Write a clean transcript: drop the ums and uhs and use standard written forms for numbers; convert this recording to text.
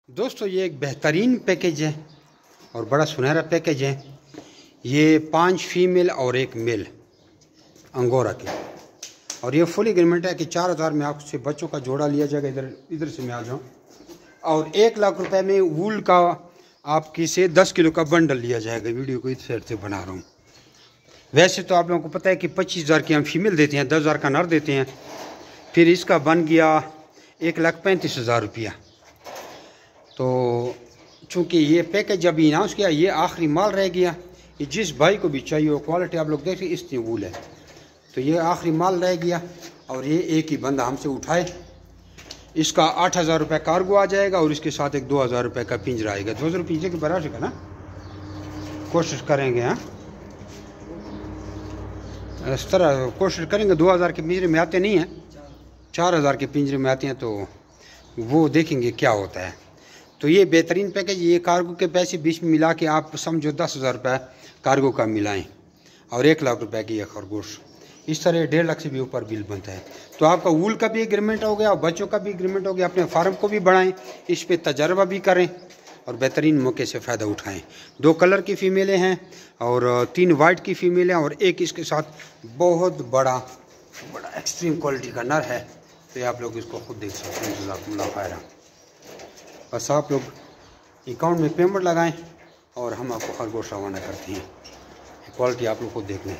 दोस्तों ये एक बेहतरीन पैकेज है और बड़ा सुनहरा पैकेज है। ये 5 फीमेल और 1 मेल अंगोरा के, और ये फुल एग्रीमेंट है कि 4000 में आपसे बच्चों का जोड़ा लिया जाएगा। इधर से मैं आ जाऊँ, और 1 लाख रुपए में वूल का आपकी से 10 किलो का बंडल लिया जाएगा। वीडियो को इस साइड से बना रहा हूँ। वैसे तो आप लोगों को पता है कि 25,000 की हम फीमेल देते हैं, 10,000 का नर देते हैं। फिर इसका बन गया 1,35,000 रुपया। तो चूँकि ये पैकेज अभी अनाउंस किया, ये आखिरी माल रह गया। ये जिस भाई को भी चाहिए वो क्वालिटी आप लोग देख रहे इतनी वूल है, तो ये आखिरी माल रह गया। और ये एक ही बंदा हमसे उठाए, इसका 8,000 रुपये कार्गो आ जाएगा और इसके साथ एक 2,000 रुपये का पिंजरा आएगा। 2,000 पिंजरे के बराबर का ना कोशिश करेंगे। हाँ, इस तरह कोशिश करेंगे। 2,000 के पिंजरे में आते नहीं हैं, 4,000 के पिंजरे में आते हैं, तो वो देखेंगे क्या होता है। तो ये बेहतरीन पैकेज, ये कार्गो के पैसे बीच में मिला के आप समझो 10,000 रुपये कार्गो का मिलाएं और 1 लाख रुपए की यह खरगोश। इस तरह 1.5 लाख से भी ऊपर बिल बनता है। तो आपका वूल का भी एग्रीमेंट हो गया और बच्चों का भी एग्रीमेंट हो गया। अपने फार्म को भी बढ़ाएं, इस पे तजर्बा भी करें और बेहतरीन मौके से फ़ायदा उठाएं। 2 कलर की फ़ीमेलें हैं और 3 वाइट की फ़ीमेलें और एक इसके साथ बहुत बड़ा एक्सट्रीम क्वालिटी का नर है। तो ये आप लोग इसको खुद देख सकते हैं। जज़ाकुमुल्लाह खैरा। बस आप लोग अकाउंट में पेमेंट लगाएं और हम आपको खरगोश रवाना करते हैं। क्वालिटी आप लोग खुद देख लें।